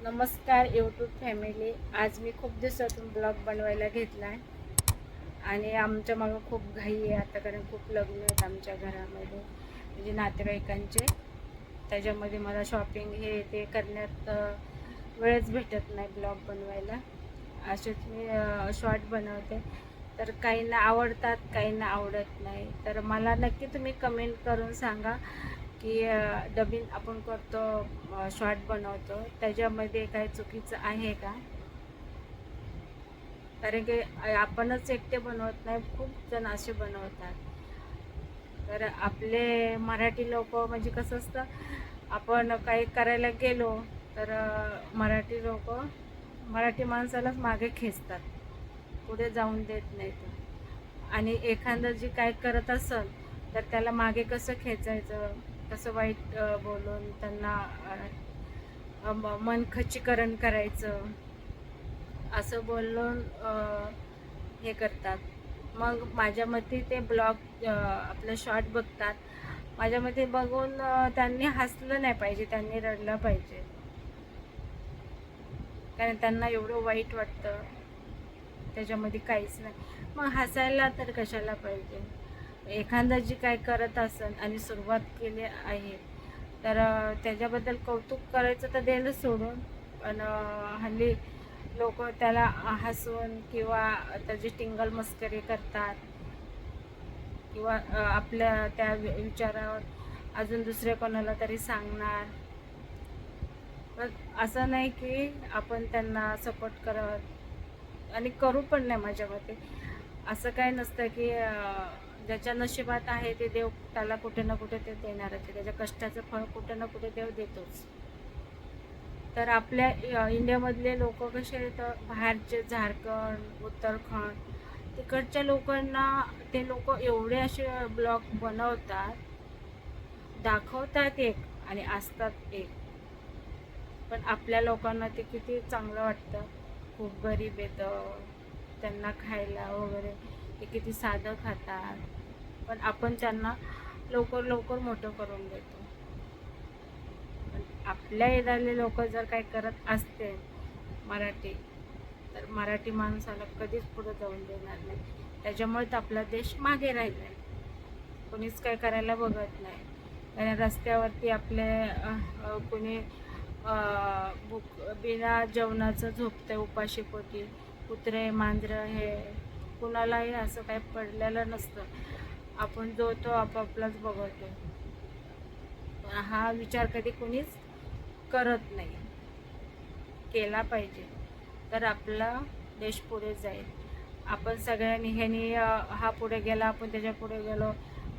नमस्कार YouTube family. आज मी खूप दिवसातून ब्लॉग बनवायला घेतला आहे आणि आमच्या मागं खूप घाई आहे आता, कारण खूप लग्न आहेत आमच्या घरामध्ये, म्हणजे नातेवाईकांचे. त्याच्यामध्ये मला शॉपिंग हे ते करण्यात वेळच भेटत नाही ब्लॉग बनवायला. असेच मी शॉर्ट बनवते, तर काहींना आवडतात काहींना आवडत नाही. तर मला नक्की तुम्ही कमेंट करून सांगा की डबिंग आपण करतो, शॉर्ट बनवतो, त्याच्यामध्ये काही चुकीचं आहे का? कारण की आपणच एकटे बनवत नाही, खूप जण असे बनवतात. तर आपले मराठी लोक म्हणजे कसं असतं, आपण काही करायला गेलो तर मराठी लोक मराठी माणसालाच मागे खेचतात, पुढे जाऊन देत नाहीत. आणि एखादं जे काय करत असेल तर त्याला मागे कसं खेचायचं, कसं वाईट बोलून त्यांना मन खच्चीकरण करायचं, असं बोलून हे करतात. मग माझ्या मते ते ब्लॉग आपलं शॉर्ट बघतात. माझ्या मते बघून त्यांनी हसलं नाही पाहिजे, त्यांनी रडलं पाहिजे, कारण त्यांना एवढं वाईट वाटतं, त्याच्यामध्ये काहीच नाही. मग हसायला तर कशाला पाहिजे? एखादा जी काय करत असेल आणि सुरुवात केली आहे तर त्याच्याबद्दल कौतुक करायचं तर द्यायला सोडून, पण हल्ली लोक त्याला हसवून किंवा त्याची टिंगल मस्करी करतात, किंवा आपल्या त्या विचारावर अजून दुसऱ्या कोणाला तरी सांगणार. पण असं नाही की आपण त्यांना सपोर्ट करत, आणि करू पण नाही. माझ्या मते असं काय नसतं की ज्याच्या नशिबात आहे ते देव त्याला कुठे ना कुठे ते देणारच आहे, त्याच्या कष्टाचं फळ कुठे ना कुठे देव देतोच. तर आपल्या इंडियामधले लोक कसे आहेत, बाहेरचे झारखंड उत्तराखंड तिकडच्या लोकांना ते लोक एवढे असे ब्लॉग बनवतात, दाखवतात एक आणि असतात एक. पण आपल्या लोकांना ते किती चांगलं वाटतं, खूप गरीब येतं त्यांना खायला वगैरे, ते किती साधं खातात, पण आपण त्यांना लवकर लवकर मोठं करून देतो. पण आपल्या एरियातले लोक जर काय करत असते मराठी, तर मराठी माणसाला कधीच पुढे जाऊन देणार नाही. त्याच्यामुळे तर आपला देश मागे राहिला आहे, कोणीच काय करायला बघत नाही. कारण रस्त्यावरती आपले कोणी भूक बिना जेवणाचं झोपते उपाशीपोटी, कुत्रे मांजरं हे कुणालाही असं काही पडलेलं नसतं. आपण जो तो आपापलाच बघतो, पण हा विचार कधी कोणीच करत नाही. केला पाहिजे तर आपला देश पुढे जाईल. आपण सगळ्यांनी ह्यानी हा पुढे गेला आपण त्याच्या पुढे गेलो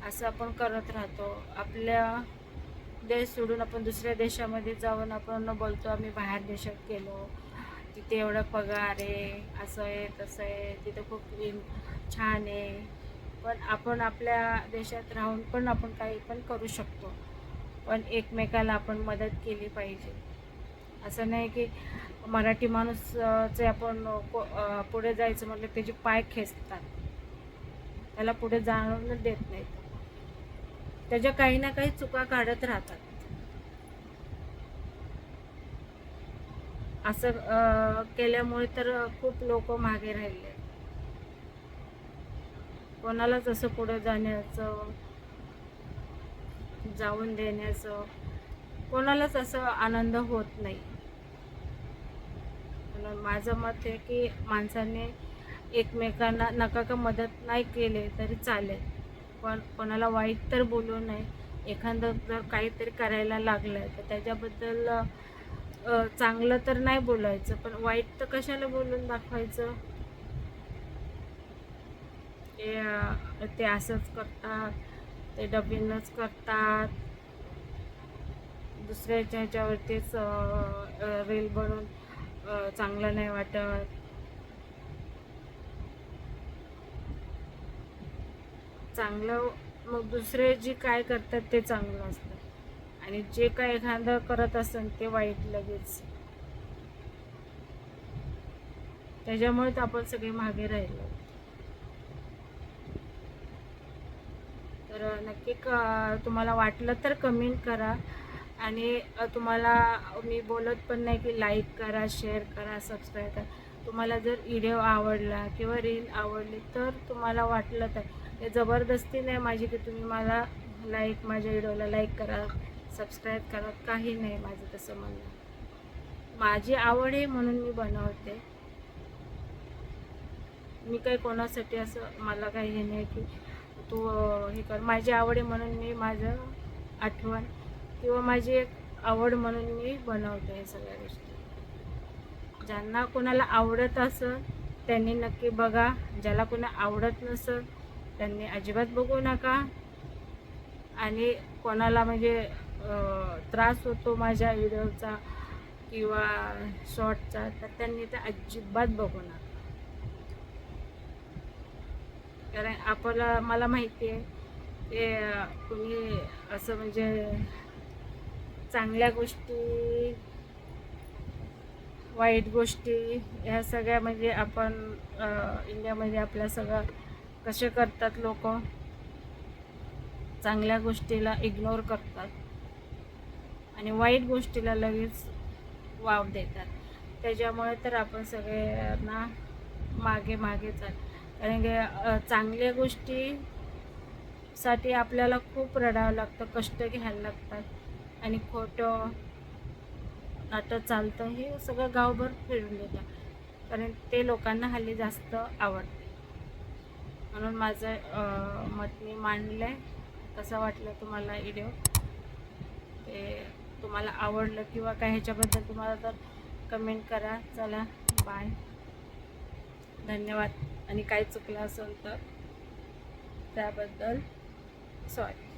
असं आपण करत राहतो. आपल्या देश सोडून आपण दुसऱ्या देशामध्ये जाऊन आपण बोलतो आम्ही बाहेर देशात गेलो, तिथे एवढा पगार आहे, असं आहे तसं आहे, तिथं खूप छान आहे. पण आपण आपल्या देशात राहून पण आपण काही पण करू शकतो, पण एकमेकाला आपण मदत केली पाहिजे. असं नाही की मराठी माणूस चे आपण पुढे जायचं म्हटलं त्याचे पाय खेचतात, त्याला पुढे जाणं देत नाहीत, त्याच्या काही ना काही चुका काढत राहतात. असं केल्यामुळे तर खूप लोक मागे राहिले. कोणालाच असं पुढे जाण्याचं, जाऊन देण्याचं कोणालाच असं आनंद होत नाही. म्हणून माझं मत आहे की माणसाने एकमेकांना नका का मदत नाही केले तरी चालेल, पण कोणाला वाईट तर बोलू नये. एखादं जर काहीतरी करायला लागलं तर त्याच्याबद्दल चांगलं तर नाही बोलायचं, पण वाईट तर कशाला बोलून दाखवायचं. ते असंच करतात, ते डबिंगच करतात, दुसऱ्याच्या ह्याच्यावरतीच रील बनवून चांगलं नाही वाटत. चांगलं मग दुसरे जे काय करतात ते चांगलं असतं, आणि जे काय एखादं करत असेल ते वाईट लगेच. त्याच्यामुळे तर आपण सगळे मागे राहिलो. तर नक्की तुम्हाला वाटलं तर कमेंट करा, आणि तुम्हाला मी बोलत पण नाही की लाईक करा, शेअर करा, सबस्क्राईब करा. तुम्हाला जर व्हिडिओ आवडला किंवा रील आवडली तर तुम्हाला वाटलं तर हे जबरदस्ती नाही माझी की तुम्ही मला माझ्या व्हिडिओला लाईक करा, सबस्क्राईब करा, काही नाही माझं तसं म्हणणं. माझी आवड आहे म्हणून मी बनवते. मी काही कोणासाठी असं मला काही हे नाही की तू हे कर. माझी आवड आहे म्हणून मी माझं आठवण किंवा माझी एक आवड म्हणून मी बनवते हे सगळ्या गोष्टी. ज्यांना कोणाला आवडत असेल त्यांनी नक्की बघा, ज्याला कोणा आवडत नसेल त्यांनी अजिबात बघू नका. आणि कोणाला म्हणजे त्रास होतो माझ्या व्हिडिओचा किंवा शॉर्टचा तर त्यांनी ते अजिबात बघू नका. कारण मला माहिती आहे की कुणी असं म्हणजे चांगल्या गोष्टी, वाईट गोष्टी ह्या सगळ्या म्हणजे आपण इंडियामध्ये आपल्या सगळं कसे करतात लोक, चांगल्या गोष्टीला इग्नोर करतात आणि वाईट गोष्टीला लगेच वाव देतात. त्याच्यामुळे तर आपण सगळ्यांना मागे चाल. कारण की चांगल्या गोष्टीसाठी आपल्याला खूप रडावं लागतं, कष्ट घ्यायला लागतात आणि खोटं नाटक चालतं हे सगळं गावभर फिरून देतं. कारण ते लोकांना हल्ली जास्त आवडते. म्हणून माझं मत मी मांडलं आहे. कसं वाटलं तुम्हाला व्हिडिओ, ते तुम्हाला आवडलं किंवा काय ह्याच्याबद्दल तुम्हाला तर कमेंट करा. चला बाय, धन्यवाद. आणि काही चुकलं असेल तर त्याबद्दल सॉरी.